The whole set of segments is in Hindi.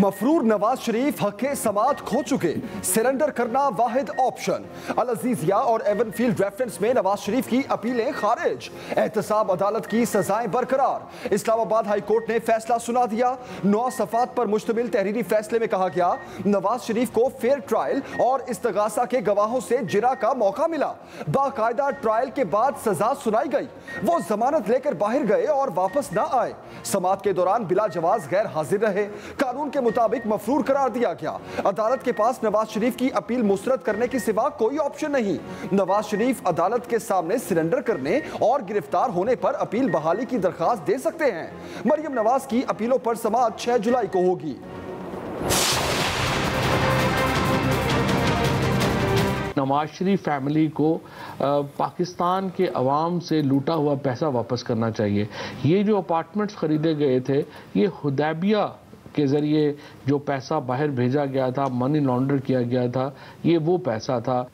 मफरूर नवाज शरीफ हक़े समात खो चुके, सरेंडर करना वाहिद ऑप्शन। अल अजीजिया और एवनफील्ड रेफरेंस में नवाज शरीफ की अपीलें खारिज, एहतसाब अदालत की सजाएं बरकरार। इस्लामाबाद हाई कोर्ट ने फैसला सुना दिया। 9 सफ़ात पर मुश्तमिल तहरीरी फैसले में कहा गया, नवाज शरीफ को फेयर ट्रायल और इस्तगासा के गवाहों से जिरा का मौका मिला। बाकायदा ट्रायल के बाद सजा सुनाई गई। वो जमानत लेकर बाहर गए और वापस ना आए। समात के दौरान बिला जवाज गैर हाजिर रहे। कानून के मुताबिक मफरूर करार दिया गया। अदालत के पास नवाज शरीफ की अपील मुस्तरद करने के सिवा कोई ऑप्शन नहीं। नवाज शरीफ अदालत के सामने सरेंडर करने और गिरफ्तार होने पर अपील बहाली की दरखास्त दे सकते हैं। मरियम नवाज की अपीलों पर समाअत 6 जुलाई को होगी। नवाज शरीफ फैमिली को पाकिस्तान के अवाम से लूटा हुआ पैसा वापस करना चाहिए। ये जो अपार्टमेंट्स खरीदे गए थे, ये हुदैबिया के ज़रिए जो पैसा बाहर भेजा गया था, मनी लॉन्डर किया गया था, ये वो पैसा था।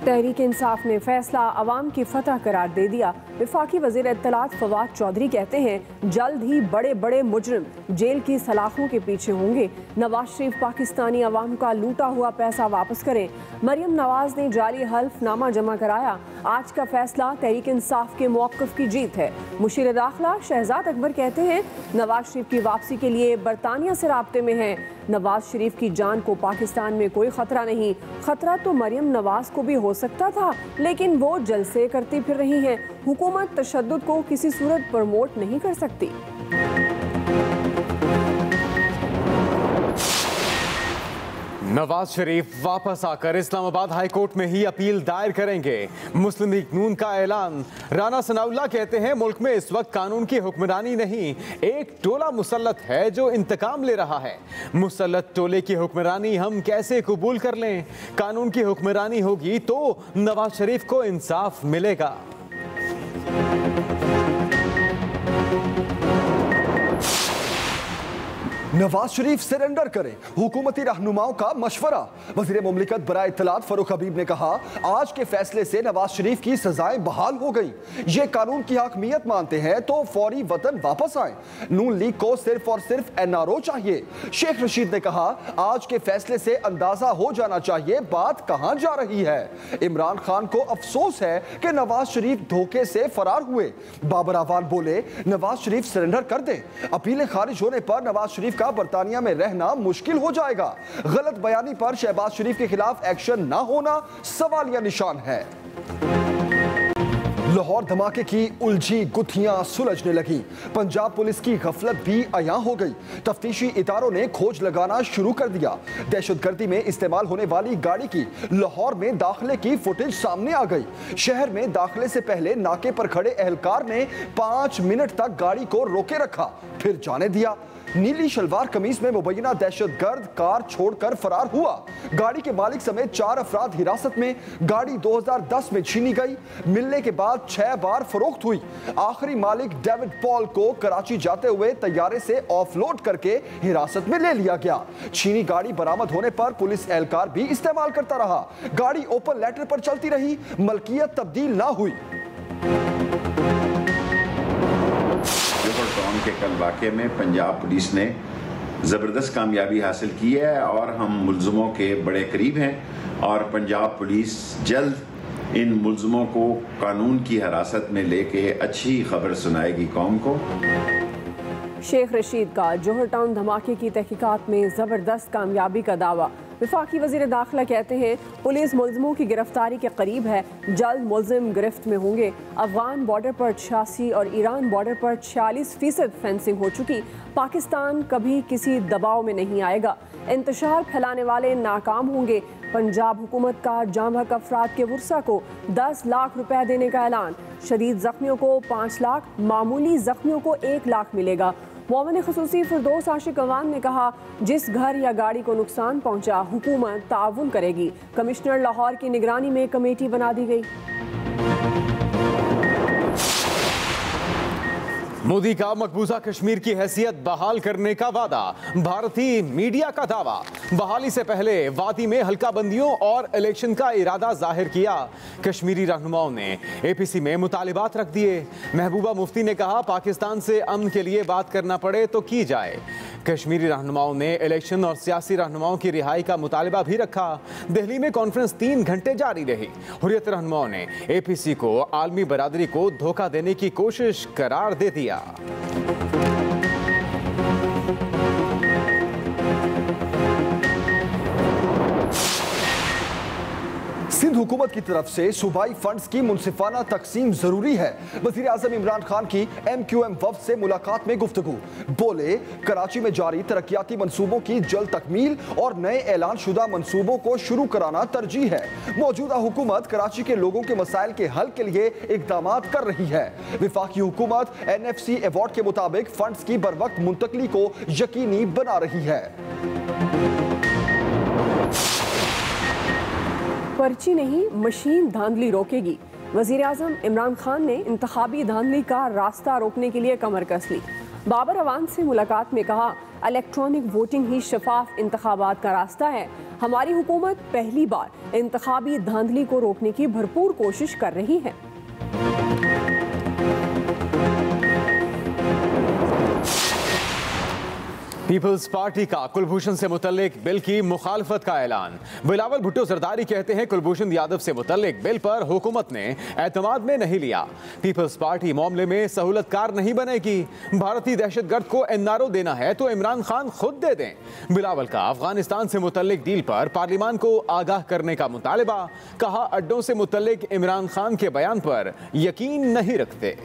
तहरीक इंसाफ ने फैसला अवाम की फतह करार दे दिया। वफाकी वज़ीर इत्तलात फवाद चौधरी कहते हैं, जल्द ही बड़े बड़े मुजरिम जेल की सलाखों के पीछे होंगे। नवाज शरीफ पाकिस्तानी अवाम का लूटा हुआ पैसा वापस करें। मरियम नवाज ने जाली हल्फनामा जमा कराया। आज का फैसला तहरीक इंसाफ के मौक़िफ़ की जीत है। मुशीर दाखिला शहजाद अकबर कहते हैं, नवाज शरीफ की वापसी के लिए बरतानिया से राब्ते में है। नवाज शरीफ की जान को पाकिस्तान में कोई खतरा नहीं। खतरा तो मरियम नवाज को भी हो सकता था, लेकिन वो जलसे करती फिर रही हैं। हुकूमत तशद्दुद को किसी सूरत प्रमोट नहीं कर सकती। नवाज शरीफ वापस आकर इस्लामाबाद हाई कोर्ट में ही अपील दायर करेंगे। मुस्लिम लीग नून का ऐलान। राना सनाउल्लाह कहते हैं, मुल्क में इस वक्त कानून की हुक्मरानी नहीं, एक टोला मुसल्लत है जो इंतकाम ले रहा है। मुसल्लत टोले की हुक्मरानी हम कैसे कबूल कर लें? कानून की हुक्मरानी होगी तो नवाज शरीफ को इंसाफ मिलेगा। नवाज शरीफ सरेंडर करें, हुकूमती रहनुमाओं का मशवरा। वज़ीर मुमलिकत बराए इत्तलात फ़ारूक हबीब ने कहा, आज के फैसले से नवाज शरीफ की सजाएं बहाल हो गई। ये कानून की हकमियत मानते हैं तो फौरी वतन वापस आए। नून लीग को सिर्फ और सिर्फ NRO चाहिए। शेख रशीद ने कहा, आज के फैसले से अंदाजा हो जाना चाहिए बात कहां जा रही है। इमरान खान को अफसोस है कि नवाज शरीफ धोखे से फरार हुए। बाबर आवान बोले, नवाज शरीफ सरेंडर कर दें। अपीलें खारिज होने पर नवाज शरीफ का बरतानिया में रहना मुश्किल हो जाएगा। गलत बयानी पर शहबाज शरीफ के खिलाफ एक्शन ना होना सवालिया निशान है। लाहौर धमाके की उलझी गुत्थियां सुलझने लगी। पंजाब पुलिस की गफलत भी अयां हो गई। तफ्तीशी इदारों ने खोज लगाना शुरू कर दिया। दहशतगर्दी में इस्तेमाल होने वाली गाड़ी की लाहौर में दाखिले की फुटेज सामने आ गई। शहर में दाखिले से पहले नाके पर खड़े एहलकार ने 5 मिनट तक गाड़ी को रोके रखा, फिर जाने दिया। नीली शलवार कमीज में मुबैना दहशतगर्द कार छोड़कर फरार हुआ। गाड़ी के मालिक समेत 4 अफराद हिरासत में। गाड़ी 2010 में छीनी गई। मिलने के बाद 6 बार फरोख्त हुई। आखिरी मालिक डेविड पॉल को कराची जाते हुए तैयारे से ऑफलोड करके हिरासत में ले लिया गया। छीनी गाड़ी बरामद होने पर पुलिस एहलकार भी इस्तेमाल करता रहा। गाड़ी ओपन लेटर पर चलती रही, मलकियत तब्दील ना हुई। टाउन के कल वाक़े में पंजाब पुलिस ने ज़बरदस्त कामयाबी हासिल की है और हम मुल्ज़िमों के बड़े करीब हैं और पंजाब पुलिस जल्द इन मुल्ज़िमों को कानून की हिरासत में लेके अच्छी खबर सुनाएगी कौम को। शेख रशीद का जोहर टाउन धमाके की तहकीकात में ज़बरदस्त कामयाबी का दावा। वफाकी वज़ीर दाखिला कहते हैं, पुलिस मुल्ज़िमों की गिरफ्तारी के करीब है, जल्द मुल्ज़िम गिरफ्त में होंगे। अफ़गान बॉर्डर पर 86 और ईरान बॉर्डर पर 46% फेंसिंग हो चुकी। पाकिस्तान कभी किसी दबाव में नहीं आएगा। इंतशार फैलाने वाले नाकाम होंगे। पंजाब हुकूमत का जाम हक अफराद के वर्सा को 10 लाख रुपए देने का ऐलान। शदीद ज़ख्मियों को 5 लाख, मामूली ज़ख्मियों को 1 लाख मिलेगा। मोमिन खुसूसी फिरदौस आशिक अवान ने कहा, जिस घर या गाड़ी को नुकसान पहुंचा, हुकूमत ताउन करेगी। कमिश्नर लाहौर की निगरानी में कमेटी बना दी गई। मोदी का मकबूजा कश्मीर की हैसियत बहाल करने का वादा, भारतीय मीडिया का दावा। बहाली से पहले वादी में हल्का बंदियों और इलेक्शन का इरादा जाहिर किया। कश्मीरी रहनुमाओं ने एपीसी में मुतालिबात रख दिए। महबूबा मुफ्ती ने कहा, पाकिस्तान से अमन के लिए बात करना पड़े तो की जाए। कश्मीरी रहनुमाओं ने इलेक्शन और सियासी रहनुमाओं की रिहाई का मुतालिबा भी रखा। दिल्ली में कॉन्फ्रेंस 3 घंटे जारी रही। हुर्रियत रहनुमाओं ने एपीसी को आलमी बरादरी को धोखा देने की कोशिश करार दे दिया। सिंध हुकूमत की तरफ से सूबाई फंड्स की मुनसिफाना तकसीम जरूरी है। वजीर आजम इमरान खान की MQM वफ्द से मुलाकात में गुफ्तगू। बोले, कराची में जारी तरक्याती मंसूबों की जल्द तकमील और नए ऐलान शुदा मंसूबों को शुरू कराना तरजीह है। मौजूदा हुकूमत कराची के लोगों के मसाइल के हल के लिए इकदाम कर रही है। विफाकी हुकूमत NFC अवार्ड के मुताबिक फंड्स की बर वक्त मुंतकली को यकीनी बना रही है। पर्ची नहीं, मशीन धांधली रोकेगी। वजीर आजम इमरान खान ने इंतखाबी धांधली का रास्ता रोकने के लिए कमर कस ली। बाबर अवान से मुलाकात में कहा, इलेक्ट्रॉनिक वोटिंग ही शफाफ इंतखाबात का रास्ता है। हमारी हुकूमत पहली बार इंतखाबी धांधली को रोकने की भरपूर कोशिश कर रही है। पीपल्स पार्टी का कुलभूषण से मुतल्लिक बिल की मुखालफत का ऐलान। बिलावल भुट्टो जरदारी कहते हैं, कुलभूषण यादव से मुतल्लिक बिल पर हुकूमत ने एतमाद में नहीं लिया। पीपल्स पार्टी मामले में सहूलतकार नहीं बनेगी। भारतीय दहशतगर्द को NRO देना है तो इमरान खान खुद दे दें। बिलावल का अफगानिस्तान से मुतल्लिक डील पर पार्लियामान को आगाह करने का मुतालिबा। कहा, अड्डों से मुतल्लिक इमरान खान के बयान पर यकीन नहीं रखते।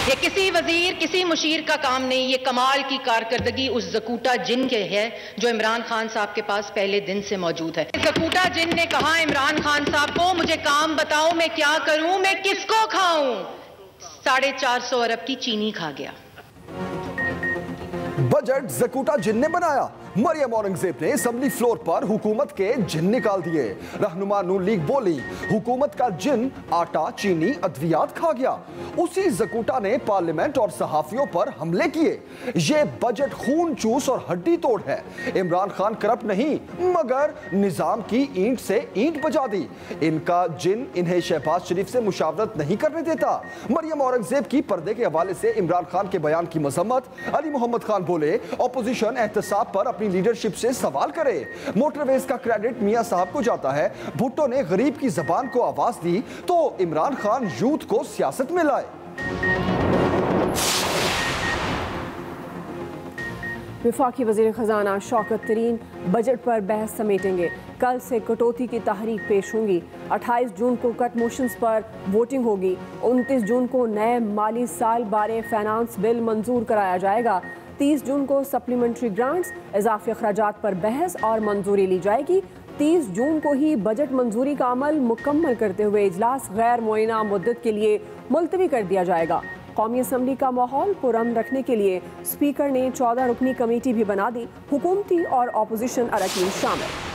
ये किसी वजीर किसी मुशीर का काम नहीं, ये कमाल की कारकर्दगी उस जकूटा जिन के है जो इमरान खान साहब के पास पहले दिन से मौजूद है। जकूटा जिन ने कहा इमरान खान साहब को, मुझे काम बताओ, मैं क्या करूं, मैं किसको खाऊं। 450 अरब की चीनी खा गया। बजट जकूटा जिन ने बनाया। मरियम औरंगजेब ने असेंबली फ्लोर पर हुकूमत के जिन निकाल दिए। रहनुमा नून लीग बोली, हुकूमत का जिन आटा, चीनी, अद्वियात खा गया। उसी जकूटा ने पार्लियामेंट और सहाफियों पर हमले किए। ये बजट खून चूस और हड्डी तोड़ है। इमरान खान करप्ट नहीं, मगर निजाम की ईंट से ईंट बजा दी। इनका जिन इन्हें शहबाज शरीफ से मुशावरत नहीं करने देता। मरियम औरंगजेब की पर्दे के हवाले से इमरान खान के बयान की मजम्मत। अली मोहम्मद खान बोले, ऑपोजिशन एहतसाब पर अपनी लीडरशिप से सवाल करे। मोटरवेज का क्रेडिट मियां साहब को जाता है। भुट्टो ने गरीब की जबान को आवाज दी तो इमरान खान यूथ को सियासत में लाए। विफाकी वजीर खजाना शौकत तरीन बजट पर बहस समेटेंगे। कल से कटौती की तहरीक पेश होंगी। 28 जून को कट मोशंस पर वोटिंग होगी। 29 जून को नए माली साल बारे फाइनेंस बिल मंजूर कराया जाएगा। 30 जून को सप्लीमेंट्री ग्रांट्स, इजाफी अखराजात पर बहस और मंजूरी ली जाएगी। 30 जून को ही बजट मंजूरी का अमल मुकम्मल करते हुए इजलास गैर मुअय्यना मुद्दत के लिए मुलतवी कर दिया जाएगा। कौमी असम्बली का माहौल पुरअमन रखने के लिए स्पीकर ने 14 रुकनी कमेटी भी बना दी। हुकूमती और अपोजिशन अरकान शामिल।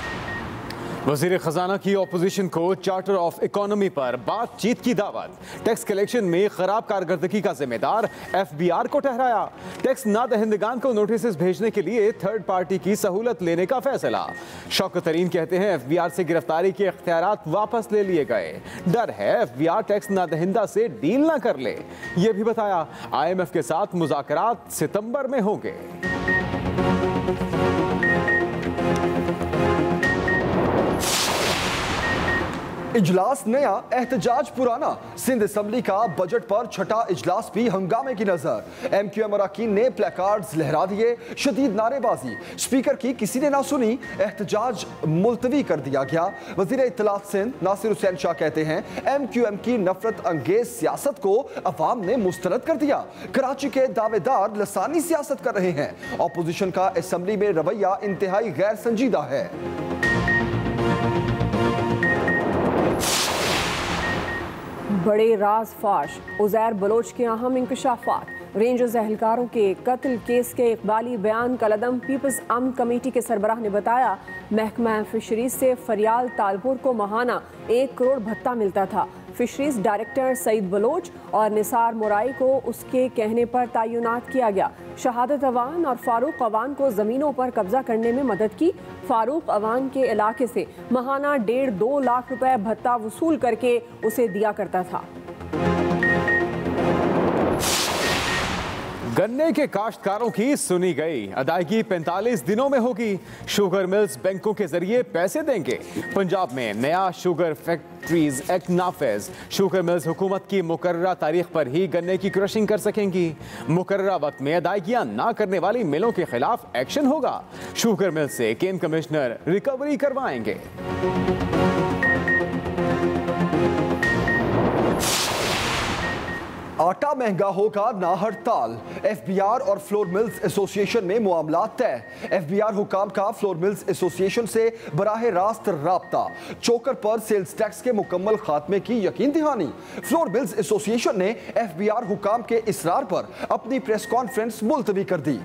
वजीर खजाना की अपोजिशन को चार्टर ऑफ इकोनॉमी पर बातचीत की दावत। टैक्स कलेक्शन में खराब कारकर्दगी का जिम्मेदार FBR को ठहराया। टैक्स ना दहिंदगान को नोटिस भेजने के लिए थर्ड पार्टी की सहूलत लेने का फैसला। शौकत तरीन कहते हैं, FBR से गिरफ्तारी के इख्तियारात वापस ले लिए गए। डर है FBR टैक्स ना दहिंदा से डील ना कर ले। यह भी बताया, IMF के साथ मुज़ाकरात सितंबर में होंगे। इजलास नया, एहतजाज पुराना। सिंध असेंबली का बजट पर छठा इजलास भी हंगामे की नजर। MQM अरकान ने प्लेकार्ड्स लहरा दिए, शदीद नारेबाजी। स्पीकर की किसी ने ना सुनी, एहतजाज मुलतवी कर दिया गया। वजीर इत्तलात सिंध नासिर हुसैन शाह कहते हैं, MQM की नफरत अंगेज सियासत को अवाम ने मुस्तरद कर दिया। कराची के दावेदार लसानी सियासत कर रहे हैं। अपोजिशन का असेंबली में रवैया इंतहाई गैर संजीदा है। बड़े राज फाश, उज़ैर बलोच के अहम इंकशाफात। रेंजर्स एहलकारों के कत्ल केस के इकबाली बयान कलदम पीपल्स अमन कमेटी के सरबराह ने बताया, महकमा फिशरीज से फरियाल तालपुर को माहाना 1 करोड़ भत्ता मिलता था। फिशरीज डायरेक्टर सईद बलोच और निसार मुराई को उसके कहने पर तैनात किया गया। शहादत अवान और फारूक अवान को ज़मीनों पर कब्जा करने में मदद की। फारूक अवान के इलाके से माहाना 1.5-2 लाख रुपए भत्ता वसूल करके उसे दिया करता था। गन्ने के काश्तकारों की सुनी गई, अदायगी 45 दिनों में होगी। शुगर मिल्स बैंकों के जरिए पैसे देंगे। पंजाब में नया शुगर फैक्ट्रीज एक्ट नाफिज। शुगर मिल्स हुकूमत की मुकर्ररा तारीख पर ही गन्ने की क्रशिंग कर सकेंगी। मुकर्ररा वक्त में अदायगियां ना करने वाली मिलों के खिलाफ एक्शन होगा। शुगर मिल से केन कमिश्नर रिकवरी करवाएंगे। आटा महंगा होगा ना हड़ताल। एफबीआर और फ्लोर मिल्स एसोसिएशन में मामलात तय। एफबीआर हुकाम का फ्लोर मिल्स एसोसिएशन से बराह रास्त राब्ता। चोकर पर सेल्स टैक्स के मुकम्मल खात्मे की यकीन दहानी। फ्लोर मिल्स एसोसिएशन ने एफबीआर हुकाम के इसरार पर अपनी प्रेस कॉन्फ्रेंस मुलतवी कर दी।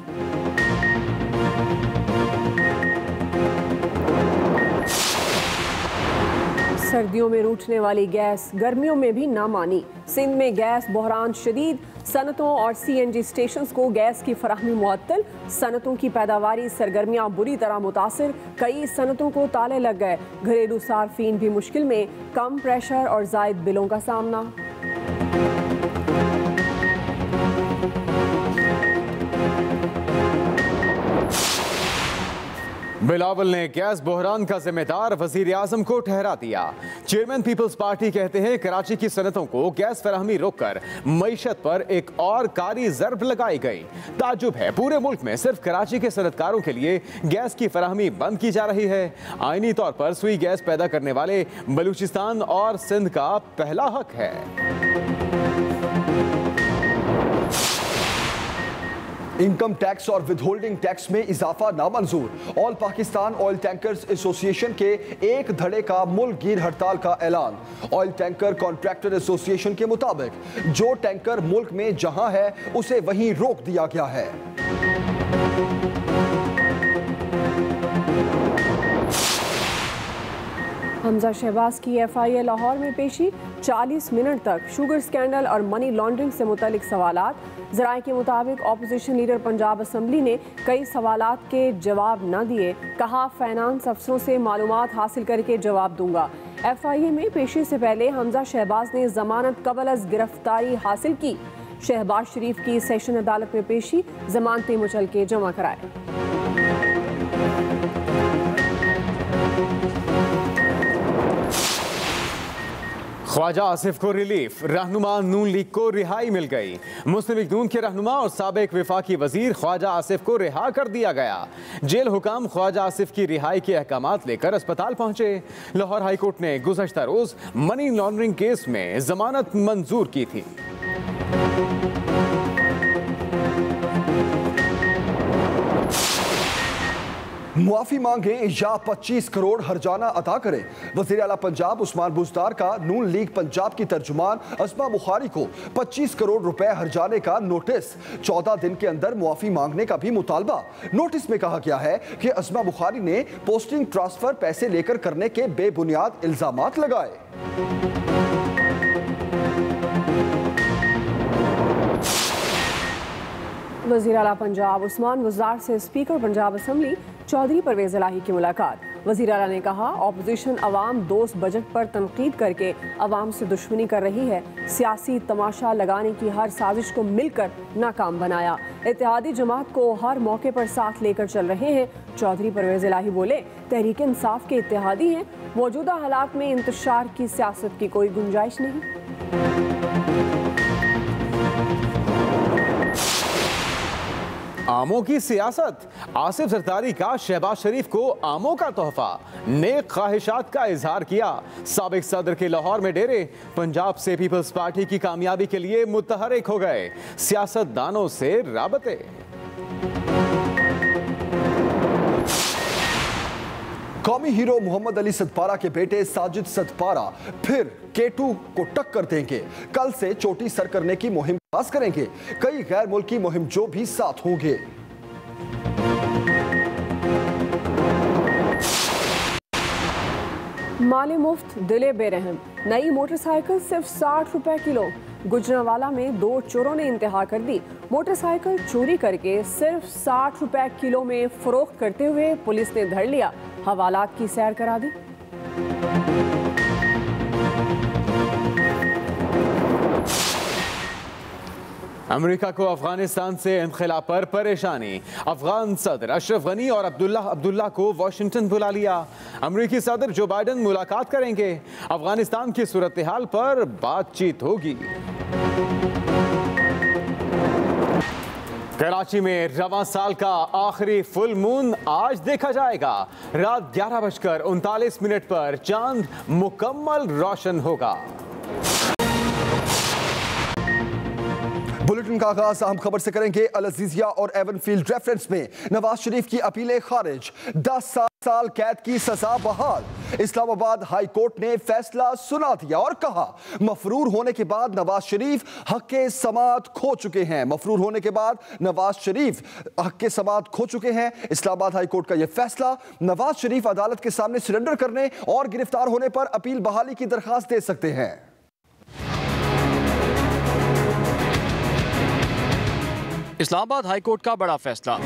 सर्दियों में रूठने वाली गैस गर्मियों में भी ना मानी। सिंध में गैस बहरान शदीद। सनतों और सीएनजी स्टेशंस को गैस की फराहमी मुअत्तल। सनतों की पैदावारी सरगर्मियां बुरी तरह मुतासिर। कई सनतों को ताले लग गए। घरेलू सार्फिन भी मुश्किल में। कम प्रेशर और जायद बिलों का सामना। बिलावल ने गैस बहरान का जिम्मेदार वजीर आजम को ठहरा दिया। चेयरमैन पीपल्स पार्टी कहते हैं कराची की सनतों को गैस फराहमी रोककर मईशत पर एक और कारी ज़र्ब लगाई गई। ताज्जुब है, पूरे मुल्क में सिर्फ कराची के सनतकारों के लिए गैस की फराहमी बंद की जा रही है। आईनी तौर पर सुई गैस पैदा करने वाले बलूचिस्तान और सिंध का पहला हक है। इनकम टैक्स और विदहोल्डिंग टैक्स में इजाफा नामंजूर। All Pakistan oil tankers association के एक धड़े का मुल्क गिर हड़ताल का ऐलान। ऑयल टैंकर कॉन्ट्रैक्टर एसोसिएशन के मुताबिक जो टैंकर मुल्क में जहां है उसे वहीं रोक दिया गया है। हमजा शहबाज की एफआईए लाहौर में पेशी। 40 मिनट तक शुगर स्कैंडल और मनी लॉन्ड्रिंग से मुतालिक सवालात। ज़राए के मुताबिक ऑपोजिशन लीडर पंजाब असम्बली ने कई सवालात के जवाब न दिए। कहा फाइनेंस अफसरों से मालूमात हासिल करके जवाब दूंगा। एफआईए में पेशी से पहले हमजा शहबाज ने जमानत कबल अज गिरफ्तारी हासिल की। शहबाज शरीफ की सेशन अदालत में पेशी। जमानतें मुचल के जमा कराए। ख्वाजा आसिफ को रिलीफ। रहनुमा नून लीग को रिहाई मिल गई। मुस्लिम लीग नून के रहनुमा और साबिक वफाकी वजीर ख्वाजा आसिफ को रिहा कर दिया गया। जेल हुकाम ख्वाजा आसिफ की रिहाई के अहकामात लेकर अस्पताल पहुंचे। लाहौर हाईकोर्ट ने गुज़श्ता रोज मनी लॉन्ड्रिंग केस में जमानत मंजूर की थी। मुआफी मांगे या 25 करोड़ हर्जाना अदा करें। वज़ीर आला पंजाब उस्मान बुज़दार का नून लीग पंजाब की तर्जुमान अस्मा बुखारी को 25 करोड़ रुपए हर्जाने का नोटिस। 14 दिन के अंदर मुआफी मांगने का भी मुतालबा। नोटिस में कहा गया है कि अस्मा बुखारी ने पोस्टिंग ट्रांसफर पैसे लेकर करने के बेबुनियाद इल्जामात लगाए। वज़ीर आला पंजाब उस्मान बुज़दार से स्पीकर पंजाब असम्बली चौधरी परवेज़ इलाही की मुलाकात। वज़ीर आला ने कहा ऑपोजिशन अवाम दोस्त बजट पर तनकीद करके अवाम से दुश्मनी कर रही है। सियासी तमाशा लगाने की हर साजिश को मिलकर नाकाम बनाया। इत्तेहादी जमात को हर मौके पर साथ लेकर चल रहे हैं। चौधरी परवेज़ इलाही बोले तहरीक इंसाफ के इत्तेहादी हैं। मौजूदा हालात में इंतशार की सियासत की कोई गुंजाइश नहीं। आमों की सियासत। आसिफ जरदारी का शहबाज शरीफ को आमों का तोहफा। नेक ख्वाहिशात का इजहार किया। साबिक सदर के लाहौर में डेरे। पंजाब से पीपल्स पार्टी की कामयाबी के लिए मुतहरिक हो गए। सियासतदानों से राबते। कौमी हीरो मोहम्मद अली सदपारा के बेटे साजिद सदपारा फिर केटू को टक्कर देंगे। कल से चोटी सर करने की मुहिम पास करेंगे। कई गैर मुल्की मुहिम जो भी साथ होंगे। माले मुफ्त दिले बेरहम, नई मोटरसाइकिल सिर्फ 60 रुपए किलो। गुजरांवाला में 2 चोरों ने इंतहा कर दी। मोटरसाइकिल चोरी करके सिर्फ 60 रुपए किलो में फरोख्त करते हुए पुलिस ने धर लिया। हवालात की सैर करा दी। अमेरिका को अफगानिस्तान से इनखिला पर परेशानी। अफगान सदर अशरफ गनी और अब्दुल्ला को वाशिंगटन बुला लिया। अमेरिकी सदर जो बाइडन मुलाकात करेंगे। अफगानिस्तान की सूरत हाल पर बातचीत होगी। कराची में रवां साल का आखिरी फुल मून आज देखा जाएगा। रात 11:39 पर चांद मुकम्मल रोशन होगा। बुलेटिन का आगाज अहम खबर से करेंगे। अल अजीजिया और एवनफील्ड रेफरेंस में नवाज शरीफ की अपीलें खारिज। 10 साल कैद की सजा बहाल। इस्लामाबाद हाई कोर्ट ने फैसला सुना दिया और कहा मफरूर होने के बाद नवाज शरीफ हक़ समात खो चुके हैं। मफरूर होने के बाद नवाज शरीफ हक़ समात खो चुके हैं। इस्लामाबाद हाई कोर्ट का यह फैसला। नवाज शरीफ अदालत के सामने सरेंडर करने और गिरफ्तार होने पर अपील बहाली की दरखास्त दे सकते हैं। इस्लामाबाद हाई कोर्ट का बड़ा फैसला।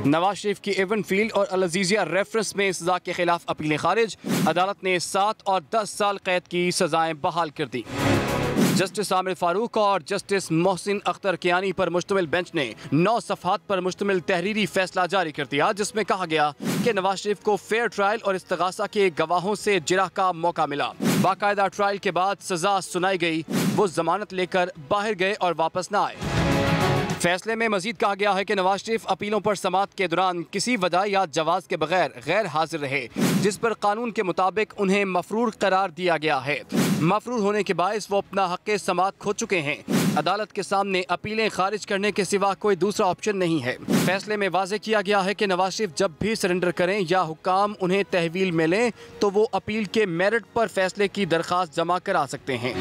नवाज शरीफ की एवनफील्ड और अल अजीजिया रेफरेंस में सजा के खिलाफ अपीलें खारिज। अदालत ने 7 और 10 साल कैद की सजाएं बहाल कर दी। जस्टिस आमिर फारूक और जस्टिस मोहसिन अख्तर कियानी पर मुश्तमिल बेंच ने 9 सफ़हात पर मुश्तमिल तहरीरी फैसला जारी कर दिया, जिसमें कहा गया कि नवाज शरीफ को फेयर ट्रायल और इस्तगासा के गवाहों से जिरह का मौका मिला। बाकायदा ट्रायल के बाद सजा सुनाई गई। वो जमानत लेकर बाहर गए और वापस न आए। फैसले में मजीद कहा गया है कि नवाज शरीफ अपीलों पर समात के दौरान किसी वजह या जवाज के बगैर गैर हाजिर रहे, जिस पर कानून के मुताबिक उन्हें मफरूर करार दिया गया है। मफरूर होने के बायस वो अपना हक़ समात खो चुके हैं। अदालत के सामने अपीलें खारिज करने के सिवा कोई दूसरा ऑप्शन नहीं है। फैसले में वाज़ेह किया गया है कि नवाज शरीफ जब भी सरेंडर करें या हुक्काम उन्हें तहवील में लें तो वो अपील के मेरिट पर फैसले की दरख्वास्त जमा करा सकते हैं।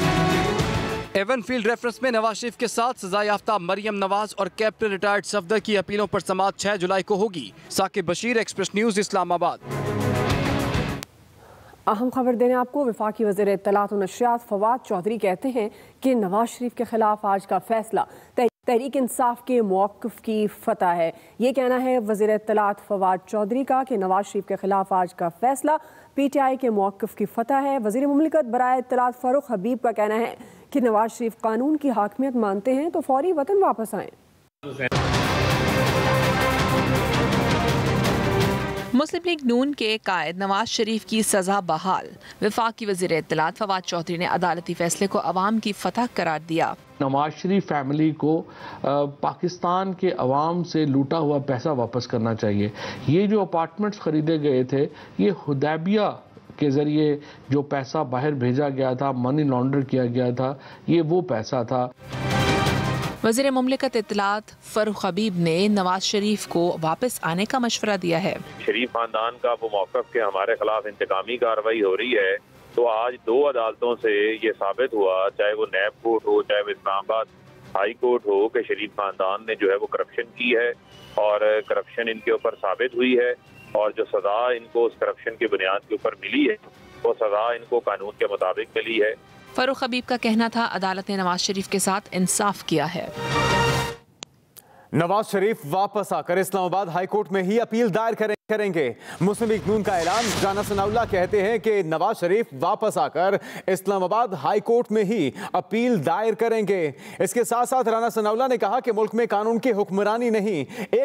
एवनफील्ड रेफरेंस में नवाज शरीफ के साथ सजा याफ्ता मरियम नवाज और कैप्टन रिटायर्ड सफदर की अपीलों पर समात 6 जुलाई को होगी। Saqib Bashir, Express News, Islamabad. अहम खबर देने आपको वफाकी वज़ीर इत्तलात और नशरियात फवाद चौधरी कहते हैं कि नवाज शरीफ के खिलाफ आज का फैसला तहरीक इंसाफ के मौक़िफ़ की फतह है। ये कहना है वज़ीर इत्तलात फवाद चौधरी का कि नवाज शरीफ के खिलाफ आज का फैसला PTI के मौक़िफ़ की फतह है। वज़ीर मुमलिकत बराए इत्तलात फ़ारूक हबीब का कहना है कि नवाज शरीफ कानून की हाकमियत मानते हैं तो फौरी वतन वापस आएँ। मुस्लिम लीग नून के कायद नवाज शरीफ की सजा बहाल। वफाकी वज़ीर इत्तलात फवाद चौधरी ने अदालती फैसले को अवाम की फतह करार दिया। नवाज शरीफ फैमिली को पाकिस्तान के अवाम से लूटा हुआ पैसा वापस करना चाहिए। ये जो अपार्टमेंट्स खरीदे गए थे, ये हुदैबिया के ज़रिए जो पैसा बाहर भेजा गया था, मनी लॉन्डर किया गया था, ये वो पैसा था। वज़ीर मुमलिकत इत्तलात फ़ारूक हबीब ने नवाज शरीफ को वापस आने का मशवरा दिया है। शरीफ खानदान का वो मौक़िफ़ के हमारे खिलाफ इंतकामी कार्रवाई हो रही है, तो आज 2 अदालतों से ये साबित हुआ, चाहे वो नैब कोर्ट हो चाहे वो इस्लामाबाद हाई कोर्ट हो, कि शरीफ खानदान ने जो है वो करप्शन की है और करप्शन इनके ऊपर साबित हुई है और जो सज़ा इनको उस करप्शन की बुनियाद के ऊपर मिली है वो सज़ा इनको कानून के मुताबिक मिली है। फ़ारूक हबीब का कहना था अदालत ने नवाज शरीफ के साथ इंसाफ किया है। नवाज शरीफ वापस आकर इस्लामाबाद हाई कोर्ट में ही अपील दायर करेंगे। मुस्लिम लीग नून का ऐलान। राना सनाउल्लाह कहते हैं कि नवाज शरीफ वापस आकर इस्लामाबाद हाई कोर्ट में ही अपील दायर करेंगे। इसके साथ साथ राना सनाउल्लाह ने कहा कि मुल्क में कानून की हुक्मरानी नहीं, एक